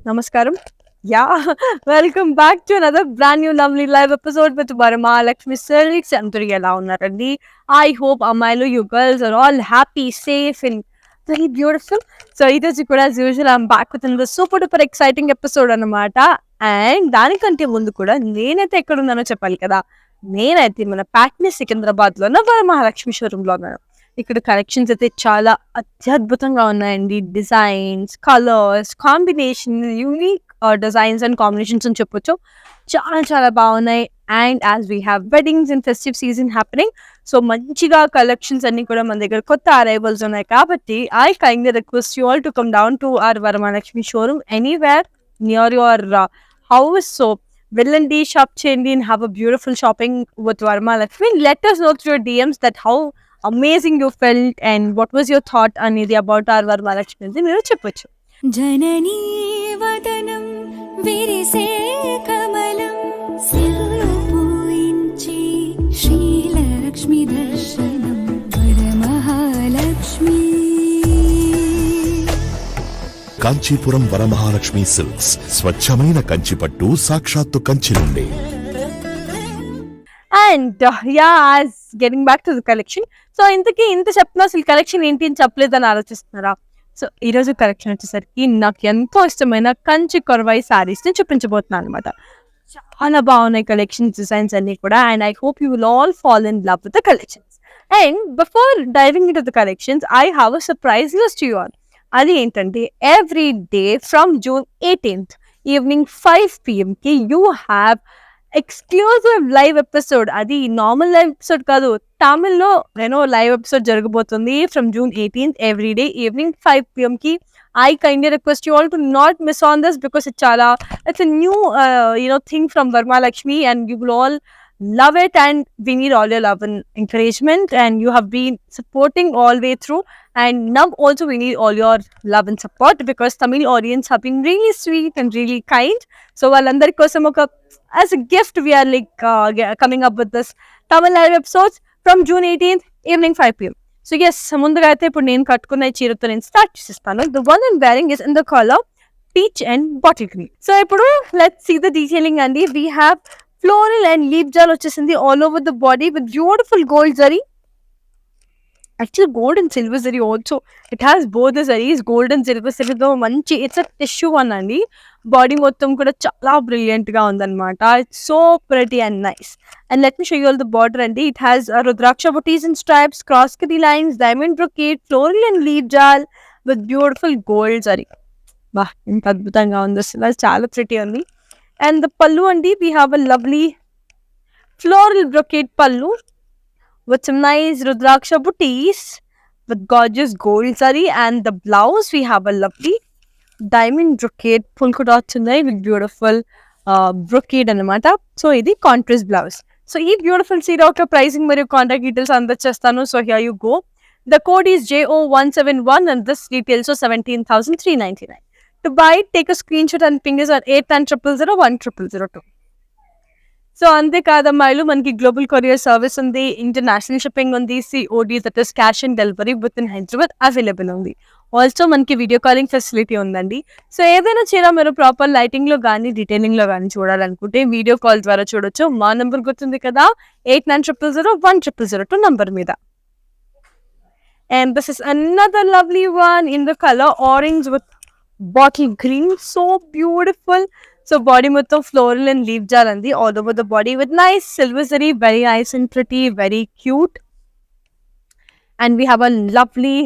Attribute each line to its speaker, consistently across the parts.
Speaker 1: Namaskaram. Yeah, welcome back to another brand new lovely live episode with Varma Lakshmi Silks and Turiyala Unnarandi. I hope Amailu, you girls are all happy, safe, and very beautiful. So, ఈరోజు కూడా as usual, I'm back with another super duper exciting episode అన్నమాట. And దానికంటే ముందు కూడా నేనైతే ఎక్కడ ఉన్నానో చెప్పాలి కదా. నేనైతే మన ప్యాట్నీ సికింద్రాబాద్ లో ఉన్న వరమహాలక్ష్మి షోరూమ్ లో ఉన్నాను. ఇక్కడ కలెక్షన్స్ అయితే చాలా అత్యద్భుతంగా ఉన్నాయండి. Designs, colours, combination, unique designs and combinations అని చెప్పొచ్చు. చాలా చాలా బాగున్నాయి. And as we have weddings and festive season happening, so మంచిగా కలెక్షన్స్ అన్ని కూడా మన దగ్గర కొత్త అరైవల్స్ ఉన్నాయి కాబట్టి I kindly request you all to come down to our Varamahalakshmi showroom anywhere near your house. So వెళ్ళండి, షాప్ చేయండి and have a beautiful shopping with Varma Lakshmi. Let us know through your DMs that how amazing you felt and what was your thought అనేది about our Varma Lakshmi అనేది మీరు చెప్పొచ్చు.
Speaker 2: జననీ వదనం విరిసే కమలం సిల్లుపోయించి శ్రీలక్ష్మి దర్శనం Varamahalakshmi.
Speaker 3: Kanchipuram Varamahalakshmi silks, స్వచ్ఛమైన కంచిపట్టు సాక్షాత్తు కంచి నుండి.
Speaker 1: And as getting back to the collection, so ఇంతకీ ఇంత చెప్తున్నా అసలు కలెక్షన్ ఏంటి అని చెప్పలేదని ఆలోచిస్తున్నారా? సో ఈరోజు కలెక్షన్ వచ్చేసరికి నాకు ఎంతో ఇష్టమైన కంచి కొరవై శారీస్ ని చూపించబోతున్నాను అనమాట. చాలా బాగున్నాయి కలెక్షన్స్, డిజైన్స్ అన్ని కూడా. And I hope you will all fall in love with the collections. And before diving in to the collections, I have a surprise list to you all. అది ఏంటంటే every day from June 18th evening 5 PM కి you have exclusive live episode. అది normal live episode కాదు, తమిళ్లో నేను live episode జరగబోతుంది from June 18th every day evening 5 PM కి. I kindly request you all to not miss on this because it's a new thing from Varma Lakshmi and you will all love it and we need all your love and encouragement and you have been supporting all way through, and now also we need all your love and support because Tamil audience have been really sweet and really kind. So వాళ్ళందరి కోసం ఒక as a gift we are coming up with this Tamil live episodes from June 18th evening 5 PM. So yes, ముందుగా అయితే ఇప్పుడు నేను కట్టుకున్న ఈ చీరతో నేను స్టార్ట్ చేసిస్తాను. The one and wearing is in the colour peach and bottle green. So ఇప్పుడు లెట్స్ సీ ద డీటెయిలింగ్ అండి. We have floral and leaf jaal వచ్చేసింది all over the body with beautiful gold zari. Actual gold and silver zari also, it has both the zaris, gold and silver జరీతో మంచి it's a tissue one అండి. Body మొత్తం కూడా చాలా brilliant గా ఉందన్నమాట. It's so pretty and nice. And let me show you all the border and it has Rudraksha booties and stripes, cross kati lines, diamond brocade, floral and leaf jal with beautiful gold zari. Bah, inta adbhutanga undi asala, chaala pretty undi. And the pallu andi, we have a lovely floral brocade pallu with some nice Rudraksha booties with gorgeous gold zari. And the blouse, we have a lovely diamond brocade polka dots unnai with beautiful brocade అన్నమాట. So ఇది contrast blouse. So ఈ beautiful సీర యొక్క pricing మరియు contact details అందచేస్తాను. So here you go. The code is JO171 and this details of 17,399. To buy it, take a screenshot and ping us on 8900010002. So అంతేకాదమ్మాయిలు, మనకి global courier service ఉంది, international shipping ఉంది, COD that is cash and delivery with in Hyderabad available ఉంది. Also మనకి video calling facility ఉందండి. So ఏదైనా చీర మీరు proper lighting లో కానీ డీటెయిలింగ్ లో కానీ చూడాలనుకుంటే వీడియో కాల్ ద్వారా చూడొచ్చు. మా నెంబర్ గుర్తుంది కదా, 8900010002 నంబర్ మీద. And this is another lovely one in the color orange with bottle green. So beautiful. So body మొత్తం floral and leaf jal andi all over the body with nice silver zari, very nice and pretty, very cute. And we have a lovely,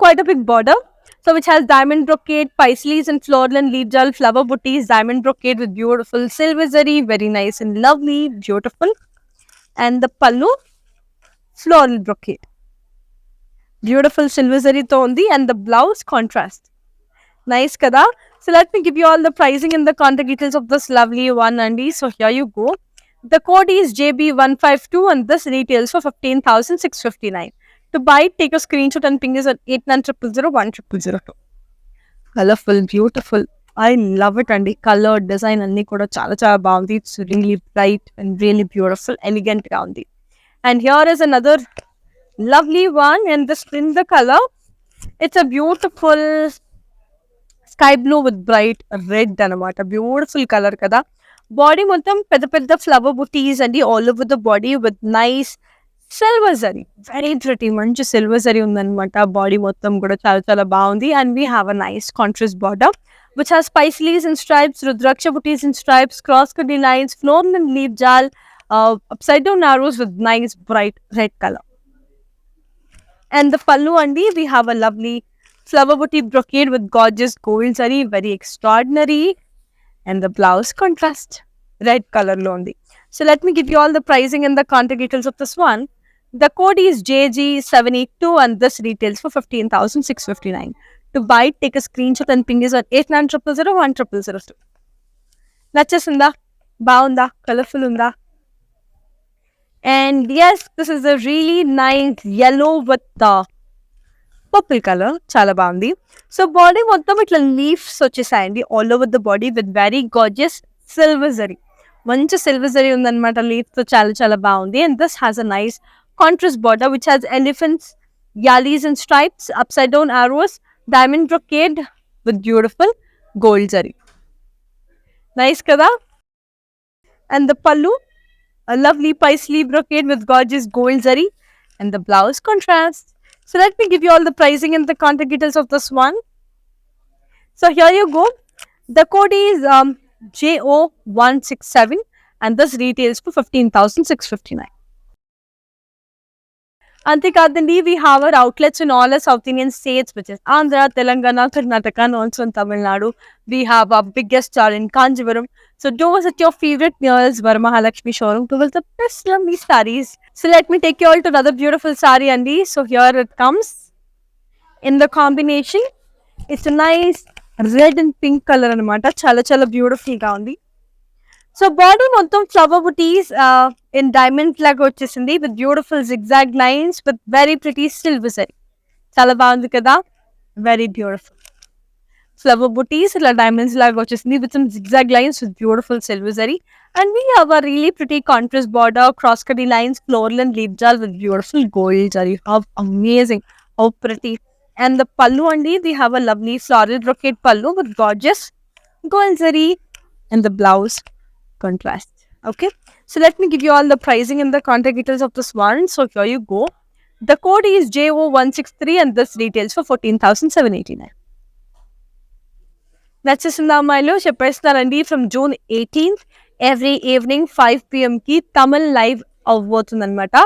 Speaker 1: quite a big border. So which has diamond brocade, paisleys and floral and leaf jal flower booties, diamond brocade with beautiful silver zari, very nice and lovely, beautiful. And the pallu, floral brocade, beautiful silver zari తో ఉంది. And the blouse contrast, nice kada. So let me give you all the pricing and the contact details of this lovely one Andy. So here you go. The code is JB152 and this retails for 15,659. To buy it, take a screenshot and ping us at 8900010002. Colorful, beautiful. I love it Andy. Color, design అన్ని కూడా చాలా చాలా బాగుంది. It's really bright and really beautiful, elegant గా ఉంది. And here is another lovely one and this in the color. It's a beautiful sky blue with bright red అనమాట. Beautiful colour కదా. Body మొత్తం పెద్ద పెద్ద ఫ్లవర్ బుటీస్ అండి all over the body with nice silver zari. Very pretty, మంచి silver zari ఉందన్నమాట. Body మొత్తం కూడా చాలా చాలా బాగుంది. And we have a nice contrast border which has spice leaves and stripes, rudraksha booties and stripes, cross cutty lines, floral and leaf jal, upside down arrows with nice bright red color. And the pallu andi, we have a lovely flower booty brocade with gorgeous gold zari, very extraordinary. And the blouse contrast red color lo undi. So let me give you all the pricing and the contact details of this one. The code is JG782 and this retails for 15,659. To buy it, take a screenshot and ping us on 8900010002. నచ్చేసిందా? బాగుందా? Colourful ఉందా? And yes, this is a really nice yellow with the purple color. చాలా బాగుంది. So body మొత్తం ఇట్లా leaves వచ్చేసాయండి all over the body with very gorgeous silver zari. మంచి silver zari ఉందన్నమాట leaves తో. చాలా చాలా బాగుంది. And this has a nice contrast border which has elephants, yalis and stripes, upside down arrows, diamond brocade with beautiful gold zari. Nice kada. And the pallu, a lovely paisley brocade with gorgeous gold zari, and the blouse contrast. So let me give you all the pricing and the contact details of this one. So here you go. The code is JO167 and this retails for 15,659. అంతేకాదండి, we have our outlets in all our South Indian states, which is Andhra, Telangana, Karnataka, and also in Tamil Nadu. We have our biggest store in Kanjivaram. So do visit your favorite nearest Varamahalakshmi showroom to visit the best lovely sarees. So let me take you all to another beautiful saree, Andy. So here it comes in the combination. It's a nice red and pink color anamata. Chala chala beautiful ga undi. So body మొత్తం flower butis in diamond లాగా వచ్చేసింది with beautiful zigzag lines with very pretty silver zari. చాలా బాగుంది కదా, very beautiful flower బుటీస్ ఇలా diamonds లాగా వచ్చేసింది with some zigzag lines with beautiful silver zari. And we have a really pretty contrast border, cross cut lines, floral and leaf jaal with beautiful gold zari. How amazing, how pretty. And the pallu అండి, we have a lovely floral brocade pallu with gorgeous gold zari and the blouse contrast. Okay, so let me give you all the pricing and the contact details of this one. So here you go. The code is JO163 and this retails for 14,789. నచ్చేసిందా అమ్మాయిలు? చెప్పేస్తానండి, from June 18th every evening 5 PM కి Tamil live అవ్వబోతుంది అనమాట.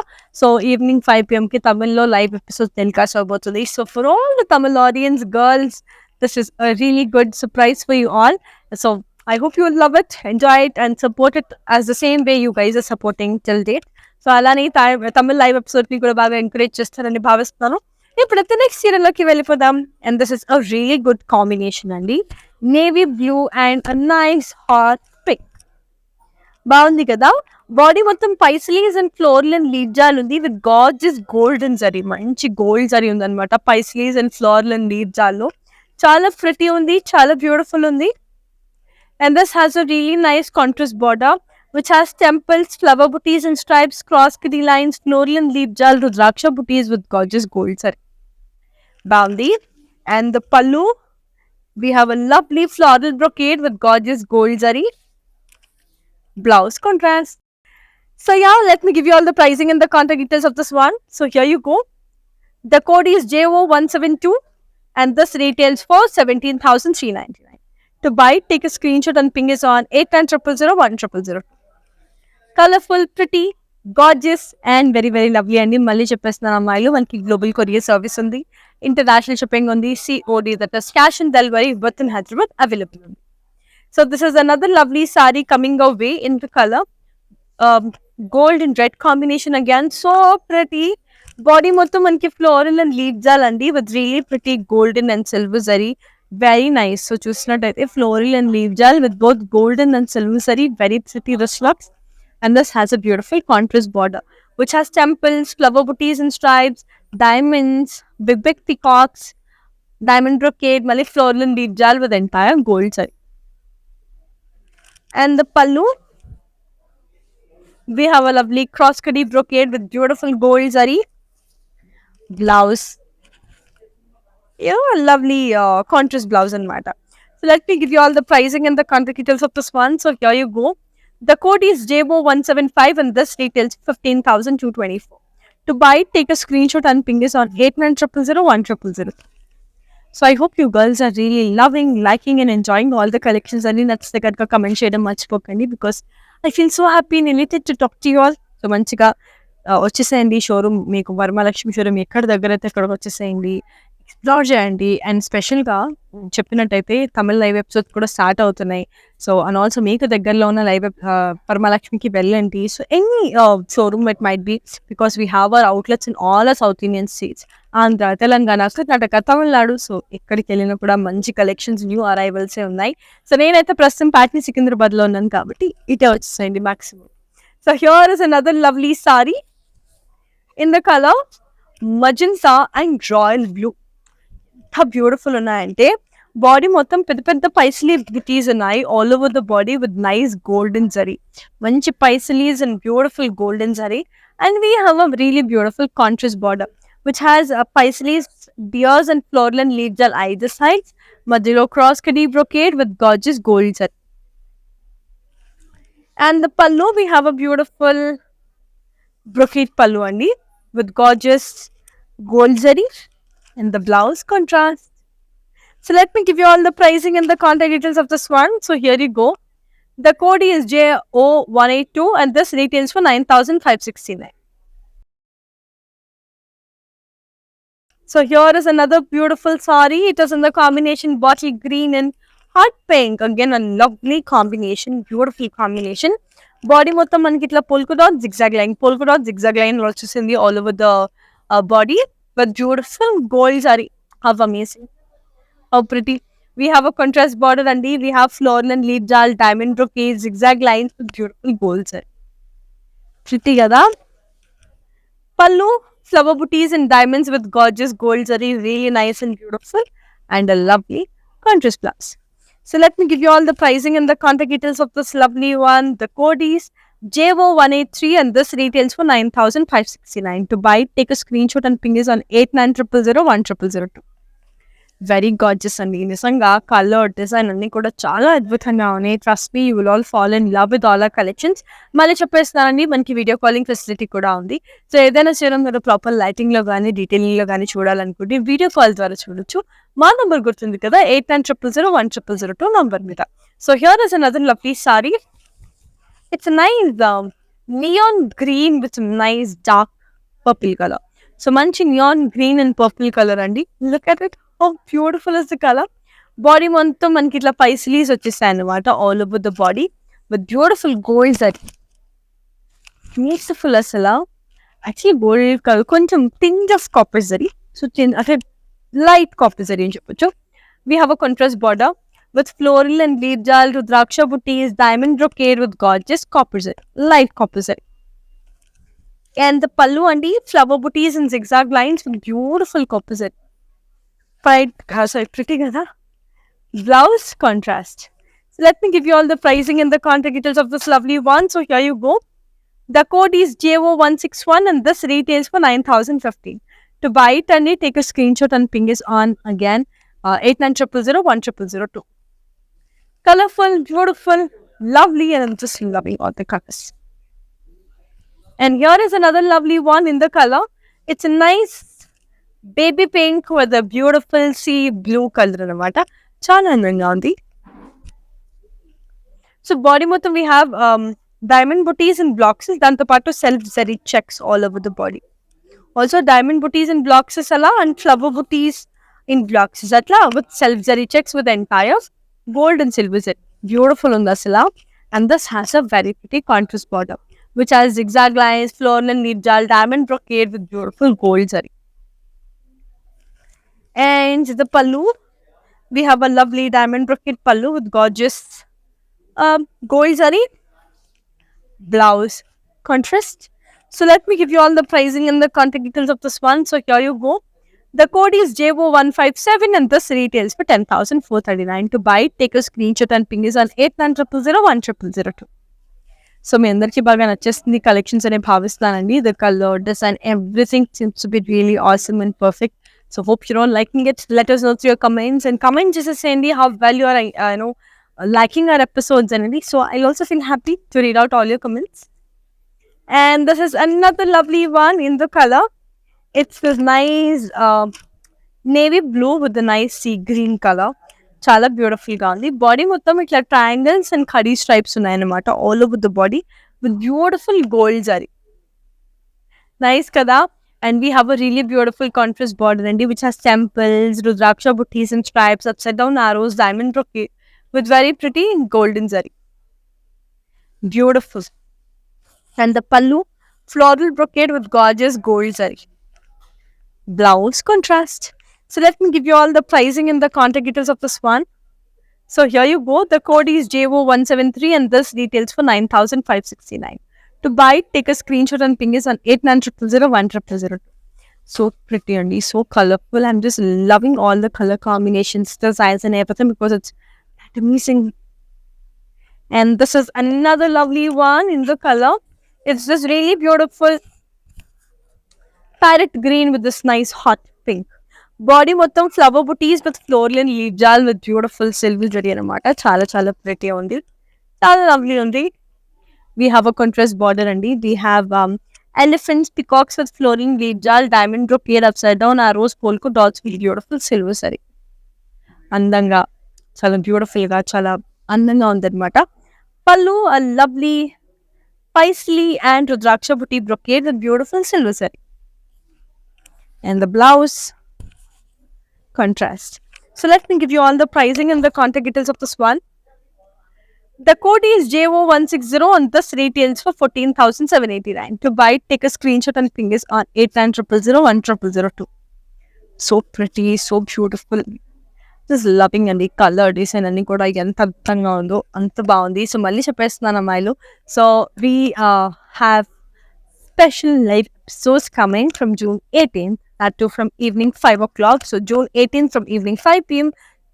Speaker 1: So evening 5 PM కి తమిళ్లో live episode telecast అవబోతుంది. So for all the Tamil audience, girls, this is a really good surprise for you all. So I hope you will love it, enjoy it and support it as the same way you guys are supporting till date. So అలానే Tamil live episode ని కూడా బాగా encourage చేస్తారని భావిస్తున్నాను. ఇప్పుడైతే next సీరియల్లోకి వెళ్ళిపోదాం. And this is a really good combination అండి. Navy blue and a nice hot pink. బాగుంది కదా. బాడీ మొత్తం paisleys and floral and leaf jaal ఉంది విత్ గార్జియస్ గోల్డెన్ జరీ. మంచి గోల్డ్ జరీ ఉందన్నమాట పైస్లీస్ అండ్ ఫ్లోరల్ అండ్ లీఫ్ జాల్లో. చాలా ప్రిటీ ఉంది, చాలా బ్యూటిఫుల్ ఉంది. And this has a really nice contrast border which has temples, flower booties and stripes, cross kitty lines, floral and leaf jal, rudraksha booties with gorgeous gold zari. Boundy. And the pallu, we have a lovely floral brocade with gorgeous gold zari. Blouse contrast. So yeah, let me give you all the pricing and the contact details of this one. So here you go. The code is JO172 and this retails for 17,399. To buy, take a screenshot and ping us on 8900010002. Colorful, pretty, gorgeous and very very lovely అండి. మళ్ళీ చెప్పేస్తున్నాను అమ్మాయిలు, మనకి global courier service ఉంది, international shipping ఉంది, COD, that is cash and delivery both in Hyderabad available ఉంది. So this is another lovely saree coming our way in the color gold and red combination again. So pretty. Body మొత్తం మనకి floral and leaf జాల్ అండి with really pretty golden and silver zari. Very nice. So చూసినట్టయితే floral and leaf gel with both golden and silver zari, very pretty wrist locks. And this has a beautiful contrast border which has temples, flower booties and stripes, diamonds, big peacocks, diamond brocade, mali floral and leaf gel with entire gold zari. And the pallu, we have a lovely cross cutty brocade with beautiful gold zari. Blouse, a lovely contrast blouse and matter. So let me give you all the pricing and the contact details of this one. So here you go. The code is JO175 and this retails 15,224. To buy it, take a screenshot and ping us on 89000100. So I hope you girls are really loving, liking and enjoying all the collections. And that's the good comment share much bookandi because I feel so happy and elated to talk to you all. So manchiga వచ్చేసేయండి showroom మీకు Varamahalakshmi showroom ఎక్కడ దగ్గర అయితే అక్కడికి వచ్చేసేయండి explore చేయండి and స్పెషల్గా చెప్పినట్టయితే తమిళ లైవ్ ఎపిసోడ్స్ కూడా స్టార్ట్ అవుతున్నాయి సో అండ్ ఆల్సో మీకు దగ్గరలో ఉన్న లైవ్ వరమహాలక్ష్మికి వెళ్ళండి so any showroom it might be because we have our outlets in all are South Indian states Andhra Telangana Karnataka Tamil Nadu so ఎక్కడికి వెళ్ళినా కూడా మంచి కలెక్షన్స్ న్యూ అరైవల్సే ఉన్నాయి సో నేనైతే ప్రస్తుతం ప్యాట్నీ సికింద్రాబాద్లో ఉన్నాను కాబట్టి ఇటే వచ్చేసేయండి maximum so here is another lovely sorry in the color magenta and royal blue. How beautiful ఉన్నాయంటే బాడీ మొత్తం పెద్ద పెద్ద పైసలీ బుటీస్ ఉన్నాయి all over the body with nice golden zari మంచి paisleys and beautiful golden zari and we have a really beautiful contrast border which has paisalis, deers and floral and leaves on either sides. మధ్యలో cross kadi brocade with gorgeous gold zari. And the pallu we have a beautiful brocade pallu andi with gorgeous gold zari and the blouse contrast. So let me give you all the pricing and the contact details of this one. So here you go. The code is JO182 and this retails for 9,569. So here is another beautiful saree. It is in the combination bottle green and hot pink. Again a lovely combination, beautiful combination. Body మొత్తం మనకి ఇట్లా polka dot zigzag line వచ్చేసింది all over the body with beautiful gold saree. How amazing, how pretty. We have a contrast border and we have floral and leaf jal diamond brocade zigzag lines with beautiful gold saree. Pretty kada. Pallu flower booties and diamonds with gorgeous gold zari, really nice and beautiful and a lovely contrast blouse. So let me give you all the pricing and the contact details of this lovely one. The code is JO183 and this retails for 9,569. To buy it, take a screenshot and ping us on 8900010002. Very gorgeous అండి నిజంగా colour design అన్ని కూడా చాలా అద్భుతంగా ఉన్నాయి trust me you will all fall in love with all our collections మళ్ళీ చెప్పేస్తున్నానండి మనకి వీడియో కాలింగ్ ఫెసిలిటీ కూడా ఉంది సో ఏదైనా చేయడం మీరు ప్రాపర్ లైటింగ్లో కానీ డీటెయిలింగ్లో కానీ చూడాలనుకుంటే వీడియో కాల్ ద్వారా చూడొచ్చు మా నంబర్ గుర్తుంది కదా 8900010002 నంబర్ మీద so here is another lovely sari it's nice neon green with nice dark purple colour so మంచి neon green and purple colour అండి look at it Oh, beautiful is the color. Body మొత్తం మనకి ఇట్లా పైసలీస్ వచ్చేసాయి అన్నమాట all over the body with beautiful gold zari beautiful అసలు actually gold colour కొంచెం tinge of copper zari so అంటే లైట్ కాపర్ జరీ అని చెప్పొచ్చు we have a contrast border with floral and leaf jal rudraksha booties diamond brocade with gorgeous copper zari light copper zari and the pallu and flower booties and zigzag lines with beautiful copper zari pretty kada blouse contrast. So let me give you all the pricing and the contact details of this lovely one. So here you go. The code is JO161 and this retails for 9,015. To buy it and take a screenshot and ping us on again 8900010002. Colorful, beautiful, lovely, and I'm just loving all the colors. And here is another lovely one in the color. It's a nice baby pink with a beautiful sea blue color అనమాట చాలా అందంగా ఉంది so body మొత్తం we have diamond butis and boxes దాంతో పాటు self zari checks all over the body also diamond butis and boxes అలా and flower butis in boxes అట్లా with self zari checks with entire gold and silver zari beautiful ఉంది అసలు and this has a very pretty contrast border which has zigzag lines floral and leaf jaal diamond brocade with beautiful gold zari. And the pallu, we have a lovely diamond brocade pallu with gorgeous gold zari blouse contrast. So let me give you all the pricing and the contact details of this one. So here you go. The code is JO157 and this retails for 10,439. To buy it, take a screenshot and ping us on 8900010002. So మీ అందరికీ బాగా నచ్చేస్తుంది collections అనే భావిస్తానండి the colour design everything seems to be really awesome and perfect So hope you're all liking it. Let us know through your comments, and comment just saying how well you are, liking our episodes and so I'll also feel happy to read out all your comments. And this is another lovely one in the color. It's this nice navy blue with the nice sea green color. Chala beautiful గా ఉంది. Body మొత్తం ఇట్లా triangles and khadi stripes ఉన్నాయన్నమాట all over the body with beautiful gold zari. Nice kada. And we have a really beautiful contrast border which has temples, rudraksha buttis and stripes, upside down arrows, diamond brocade with very pretty golden zari. Beautiful. And the pallu, floral brocade with gorgeous gold zari. Blouse contrast. So let me give you all the pricing and the contact details of this one. So here you go. The code is JO173 and this retails for 9,569. To buy it, take a screenshot and ping us on 8900010002. So pretty and so colorful. I'm just loving all the color combinations, designs and everything because it's that amazing. And this is another lovely one in the color. It's just really beautiful parrot green with this nice hot pink. Body మొత్తం flower booties with floral and leaf jal with beautiful silver jari అనమాట. చాలా pretty ఉంది. చాలా lovely ఉంది. We have a contrast border అండి. We have elephants, peacocks with floaring leaf jal, diamond brocade upside down, arrows, polka dots with beautiful silver saree. అందంగా చాలా beautiful గా చాలా అందంగా ఉందన్నమాట. పళ్ళు a lovely paisley and rudraksha booty brocade with beautiful silver saree. And the blouse contrast. So let me give you all the pricing and the contact details of this one. The code is JO160 and this retails for 14,789. To buy it, take a screenshot and ping us on 8900010002. So pretty, so beautiful. Just loving and the color design and kuda enta adbhutanగా ఉందో అంత బాగుంది. So మళ్ళీ చెప్పేస్తున్నాను అమ్మాయిలు. So we have special live episodes coming from June 18th, that too from evening 5 o'clock. So June 18th from evening 5 p.m.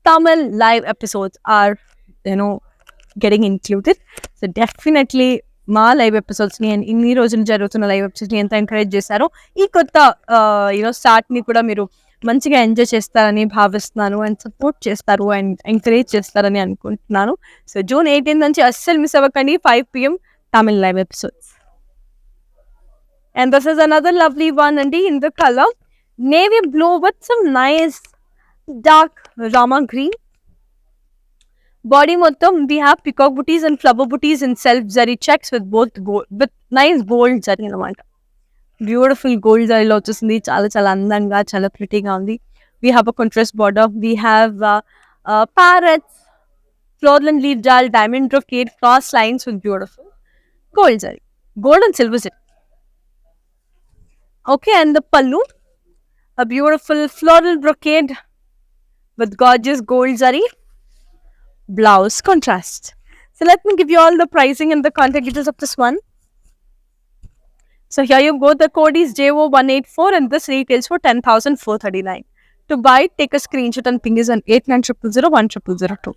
Speaker 1: Tamil live episodes are, getting included. So definitely మా live episodes ని and ఇన్ని రోజులు జరుగుతున్న live episodes ని ఎంత encourage చేశారో ఈ కొత్త స్టార్ట్ ని కూడా మీరు మంచిగా ఎంజాయ్ చేస్తారని భావిస్తున్నాను అండ్ సపోర్ట్ చేస్తారు అండ్ ఎంకరేజ్ చేస్తారని అనుకుంటున్నాను. సో June 18th నుంచి అస్సలు మిస్ అవ్వకండి 5 p.m. Tamil live episodes. And this is another lovely one and in the color navy blue with some nice dark rama green. Body mottam we have peacock booties and flower booties and self zari checks with both gold with nice gold zari anamata. Beautiful gold zari lo vachesindi చాలా andanga చాలా pretty ga undi. We have a contrast border. We have parrots, floral and leaf jal, diamond brocade, cross lines with beautiful gold zari, gold and silver zari. Okay, and the pallu, a beautiful floral brocade with gorgeous gold zari. Blouse contrast. So let me give you all the pricing and the contact details of this one. So here you go. The code is JO184 and this retails for 10,439. To buy it, take a screenshot and ping us on 8900010002.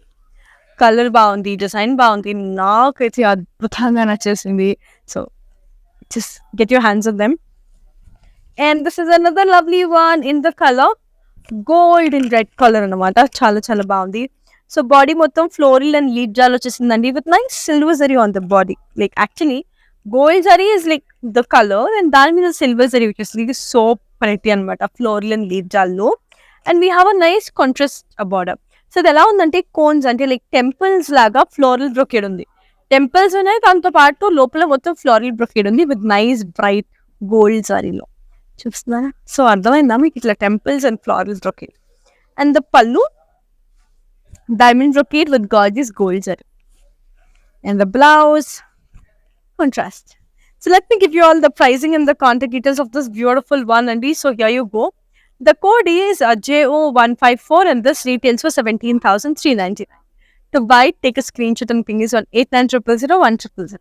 Speaker 1: Color బాగుంది, design బాగుంది, నాకైతే అద్భుతంగా నచ్చేసింది. So just get your hands on them. And this is another lovely one in the color gold and red color అనమాట. చాలా బాగుంది. So body మొత్తం floral and leaf jaal వచ్చేసిందండి with nice silver zari on the body. Like actually gold zari is like the colour and దాని మీద silver zari వచ్చేసింది. So pretty అనమాట floral and leaf జాల్లో. And we have a nice contrast border. So ఇది ఎలా ఉందంటే cones అంటే లైక్ టెంపుల్స్ లాగా ఫ్లోరల్ బ్రొకేడ్ ఉంది. టెంపుల్స్ ఉన్నాయి, దాంతో పాటు లోపల మొత్తం ఫ్లోరల్ బ్రొకేడ్ ఉంది విత్ నైస్ బ్రైట్ గోల్డ్ జరీలో. చూస్తున్నారా? సో అర్థమైందా మీకు ఇట్లా temples and floral brocade. And the pallu diamond brocade with gorgeous gold zari. And the blouse contrast. So let me give you all the pricing and the contact details of this beautiful one and so here you go. The code is JO154 and this retails for 17,399. To buy it, take a screenshot and ping us on 89000100.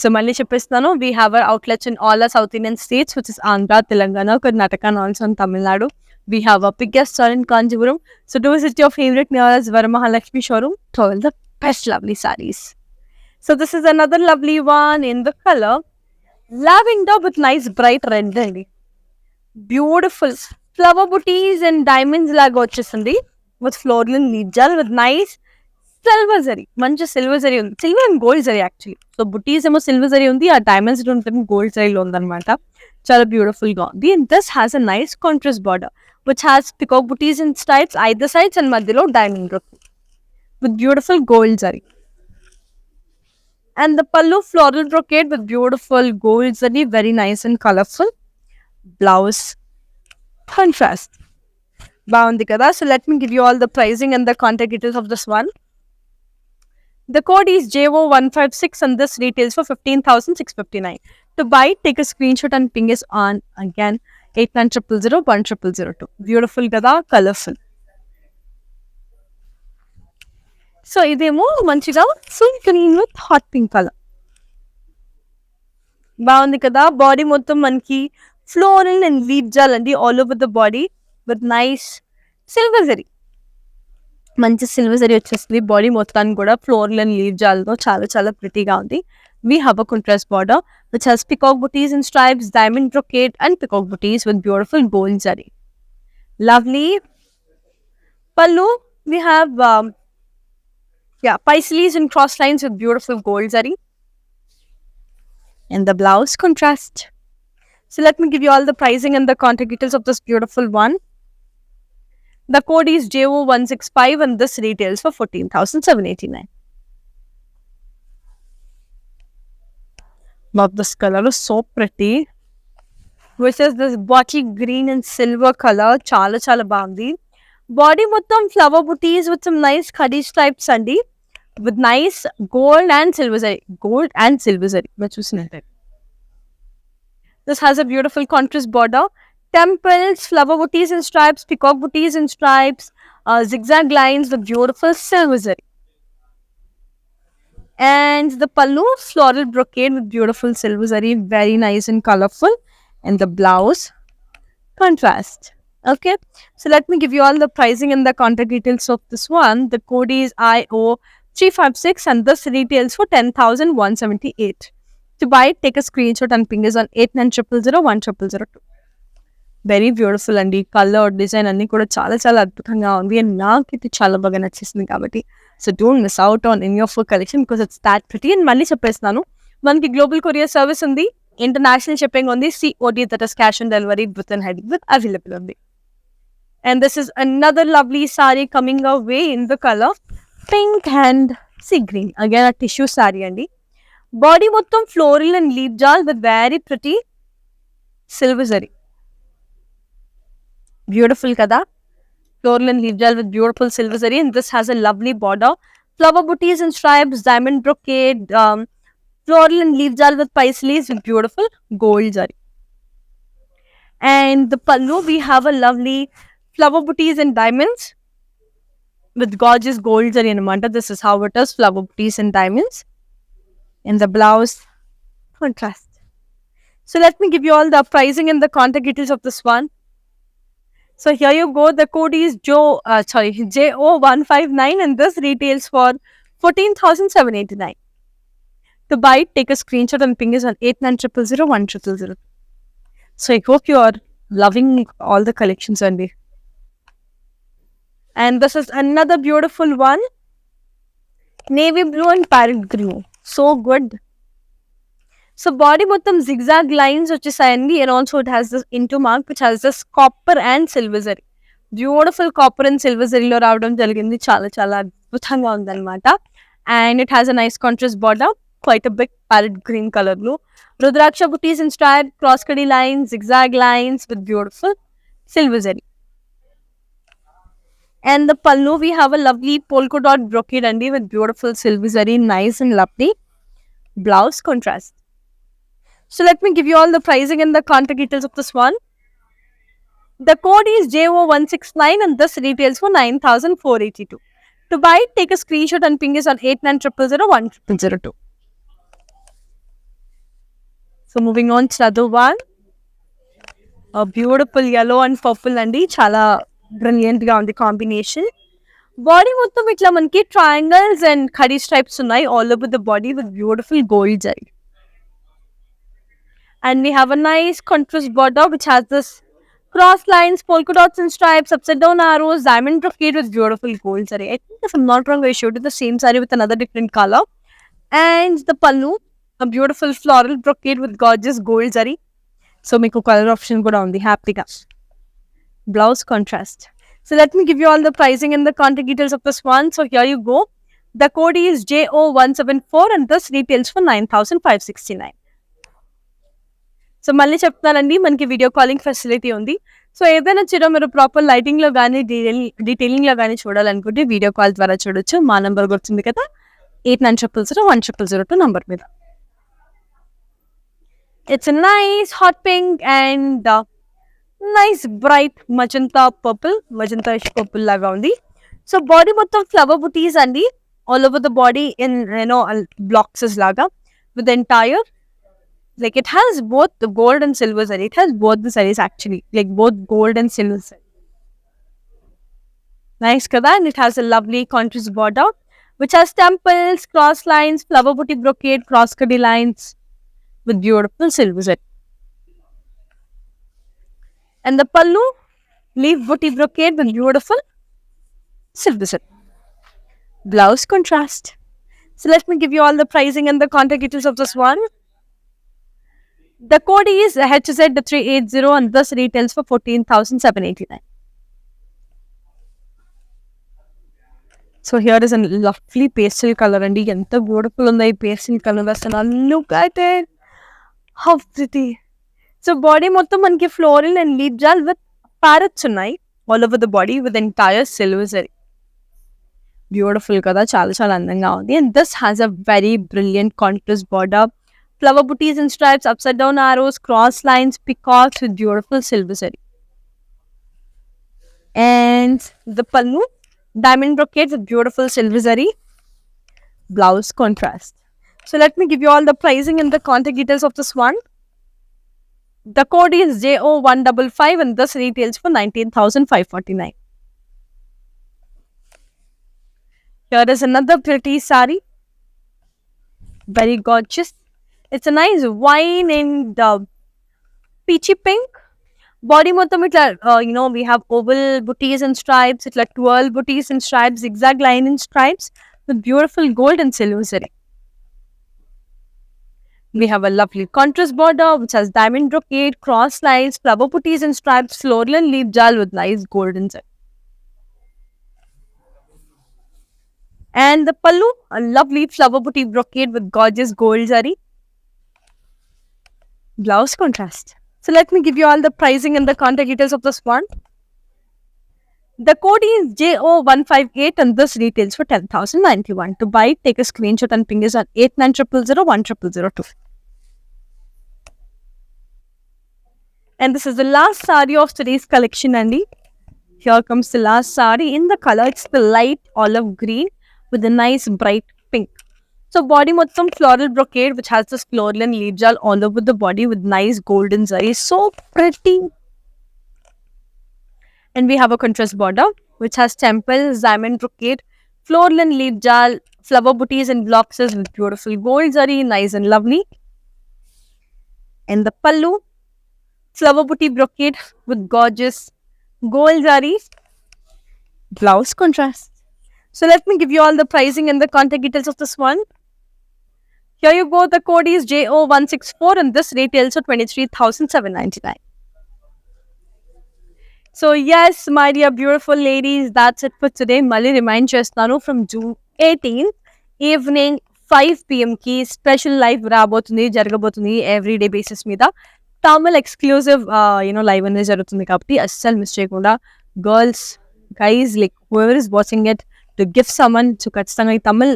Speaker 1: So మళ్ళీ చెప్పేస్తున్నాను, we have our outlets in all our South Indian states which is Andhra, Telangana, Karnataka and also in Tamil Nadu. We have our biggest store in Kanjipuram. So do visit your favorite nearest Varamahalakshmi showroom to all the best lovely sarees. So this is another lovely one in the color lavender with nice bright red అండి. Beautiful flower butis and diamonds లాగా వచ్చేసింది with floral నిజాల్ with nice silver zari. మంచి silver zari ఉంది, silver and gold zari actually. So butis ఏమో silver zari ఉంది, ఆ diamonds ఉంటుంది గోల్డ్ జరీలో ఉందన్నమాట. చాలా బ్యూటిఫుల్ గా ఉంది. And this has a nice contrast border which has peacock butis in stripes either sides and మధ్యలో diamond with beautiful gold zari. And the pallu floral brocade with beautiful gold zari, very nice and colorful. Blouse contrast. Baundi kada. So let me give you all the pricing and the contact details of this one. The code is JO156 and this retails for 15,659. To buy, take a screenshot and ping us on again 8900010002. Beautiful kada, colorful. So ఇదేమో మంచిగా full green with hot pink colour. బాగుంది కదా. Body మొత్తం మనకి floral and leaf జాల్ అండి all over the body with nice silver zari. మంచి silver zari వచ్చేస్తుంది బాడీ మొత్తానికి కూడా ఫ్లోరల్ అండ్ లీఫ్ జాల్తో చాలా చాలా ప్రిటీగా ఉంది. We have a contrast border which has peacock booties and stripes, diamond brocade and peacock booties with beautiful gold zari. Lovely. Pallu, we have paisleys and cross lines with beautiful gold zari. And the blouse contrast. So let me give you all the pricing and the contact details of this beautiful one. The code is JO165 and this retails for 14,789. Love this color, is so pretty. Which is this bottle green and silver color. Chala chala bagundi. Body mottam flower booties with some nice khadi stripes andi. With nice gold and silver zari. Gold and silver zari. This has a beautiful contrast border. Temples, flower booties and stripes, peacock booties and stripes, zigzag lines with beautiful silver zari. And the pallu, floral brocade with beautiful silver zari, very nice and colorful. And the blouse, contrast. Okay, so let me give you all the pricing and the contact details of this one. The code is IO356 and this retails for 10,178. To buy, take a screenshot and ping us on 8900010002. Very beautiful అండి. Colour design అన్ని కూడా చాలా చాలా అద్భుతంగా ఉంది and నాకైతే చాలా బాగా నచ్చేసింది కాబట్టి so don't miss out on any of collection because it's that pretty. And మళ్ళీ చెప్పేస్తున్నాను, మనకి గ్లోబల్ కొరియర్ సర్వీస్ ఉంది, ఇంటర్నేషనల్ షిప్పింగ్ ఉంది, COD that is cash on delivery with and head with available ఉంది. And this is another lovely sari coming away in the colour pink and sea green. Again a tissue sari అండి. Body మొత్తం floral and leaf jaal with very pretty silver zari. Beautiful kada. Floral and leaf gel with beautiful silver zari, and this has a lovely border. Flower booties and stripes, diamond brocade, floral and leaf gel with paisleys with beautiful gold zari. And the pallu, we have a lovely flower booties and diamonds with gorgeous gold zari anamanta. This is how it is, flower booties and diamonds. And the blouse contrast. So let me give you all the pricing and the contact details of this one. So here you go. The code is JO159 and this retails for 14,789. To buy, take a screenshot and ping us on 8900010002. So I hope you are loving all the collections Andy. And this is another beautiful one. Navy blue and parrot green. So good. So body మొత్తం zigzag lines వచ్చేసాయండి and also it has this into mark which has this copper and silver zari. Beautiful copper and silver zariలో రావడం జరిగింది. చాలా చాలా అద్భుతంగా ఉందన్నమాట. And it has a nice contrast border, quite a big parrot green color blue. Rudraksha booties and stripes, cross cutty lines, zigzag lines with beautiful silver zari. And the pallu, we have a lovely polka dot brocade andi with beautiful silver zari, nice and lovely. Blouse contrast. So let me give you all the pricing and the contact details of this one. The code is JO169 and this retails for 9,482. To buy, take a screenshot and ping us on 8900010002. So moving on to the other one. A beautiful yellow and purple andi. Chala brilliant ga undi combination. Body మొత్తం ఇట్లా మనకి triangles and khadi stripes ఉన్నాయి all over the body with beautiful gold zari. And we have a nice contrast border which has this cross lines, polka dots and stripes, upside down arrows, diamond brocade with beautiful gold saree. I think if I'm not wrong, I showed you the same saree with another different color. And the pallu, a beautiful floral brocade with gorgeous gold saree. So meeku color option kuda undi happyga. Blouse contrast. So let me give you all the pricing and the contact details of this one. So here you go. The code is JO174 and this retails for 9,569. So మళ్ళీ చెప్తానండి, మనకి video calling facility ఉంది. So ఏదైనా చీర మీరు proper లైటింగ్లో కానీ డీటెయిలింగ్లో కానీ చూడాలనుకుంటే వీడియో కాల్ ద్వారా చూడొచ్చు. మా నెంబర్ గుర్తుంది కదా, 8900010002 నంబర్ మీద. It's nice hot pink and nice bright magenta purple, magenta purple లాగా ఉంది. సో బాడీ మొత్తం ఫ్లవర్ బుటీస్ అండి, all over the body in blocks లాగా with entire. Like it has both the gold and silver saree. It has both the sarees actually, like both gold and silver saree. Nice kada, and it has a lovely contrast border which has temples, cross lines, flower booty brocade, cross cutty lines with beautiful silver saree. And the pallu, leaf booty brocade with beautiful silver saree. Blouse contrast. So let me give you all the pricing and the contact details of this one. The code is HZ380 and this retails for 14,789. So here is a lovely pastel color and ఎంత beautiful ఉంది ఈ pastel color అసలు. Look at it, how pretty. So body మొత్తం మనకి floral and leaf jal with parrots ఉన్నాయి all over the body with entire silver saree. Beautiful కదా, చాలా చాలా అందంగా ఉంది. And this has a very brilliant contrast border, flower booties and stripes, upside down arrows, cross lines, peacocks with beautiful silver saree. And the pallu, diamond brocade with beautiful silver saree. Blouse contrast. So let me give you all the pricing and the contact details of this one. The code is JO155 and this retails for 19,549. Here is another pretty saree. Very gorgeous. It's a nice wine and peachy pink. Body మొత్తం ఇట్లా we have oval booties and stripes, ఇట్లా twirl booties and stripes, zigzag line and stripes with beautiful gold and silver saree. We have a lovely contrast border which has diamond brocade, cross lines, flower booties and stripes, floral and leaf jal with nice golden saree. And the pallu, a lovely flower booty brocade with gorgeous gold saree. Blouse contrast. So let me give you all the pricing and the contact details of this one. The code is JO158 and this retails for 10,091. To buy, take a screenshot and ping us on 8900010002. And this is the last saree of today's collection, Andy. Here comes the last saree in the color. It's the light olive green with a nice bright pink. So body మొత్తం floral brocade which has this floral and leaf jal all over the body with nice golden zari. So pretty. And we have a contrast border which has temples, diamond brocade, floral and leaf jal, flower booties and bloxes with beautiful gold zari, nice and lovely. And the pallu, flower booty brocade with gorgeous gold zari. Blouse contrast. So let me give you all the pricing and the contact details of this one. Here you go, the code is JO164 and this retails for 23,799. So yes, my dear beautiful ladies, that's it for today. Mali remind chestanu from June 18th evening 5 PM ki special live rabotundi jaragabotundi everyday basis మీద Tamil exclusive live అనేది జరుగుతుంది కాబట్టి అస్సలు miss చేయకుండా girls, guys, like whoever is watching it, to give someone to ఖచ్చితంగా ఈ Tamil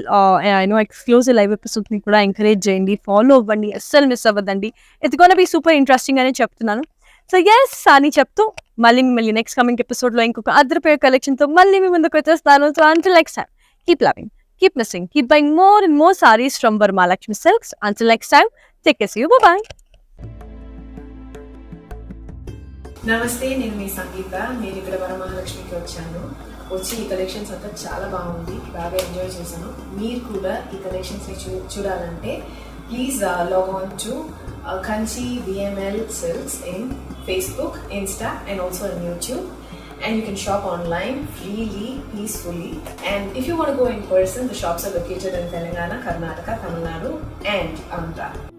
Speaker 1: exclusive live episode ని కూడా ఎంకరేజ్ చేయండి, ఫాలో అవ్వండి, అస్సలు మిస్ అవ్వద్దండి. It's gonna be super interesting అని చెప్తున్నాను. సో ఎస్ అని చెప్తూ మళ్ళీ నెక్స్ట్ కమింగ్ ఎపిసోడ్ లో ఇంకొక అదర్పేర్ కలెక్షన్ తో మళ్ళీ మీ ముందుకు వచ్చేస్తాను. So until next time, keep loving, keep missing, keep buying more and more saris from Varamahalakshmi Silks. Until next time, take care, see you, bye.
Speaker 4: నమస్తే, నేను మీ సంగీత. నేను ఇక్కడ వరమహాలక్ష్మికి వచ్చాను. వచ్చి ఈ కలెక్షన్స్ అంతా చాలా బాగుంది, బాగా ఎంజాయ్ చేశాను. మీరు కూడా ఈ కలెక్షన్స్ చూడాలంటే please log on to Kanchi BML Silks in Facebook, Insta, and also on YouTube. And you can shop online freely, peacefully. And if you want to go in person, the shops are located in Telangana, Karnataka, Tamil Nadu, and Andhra.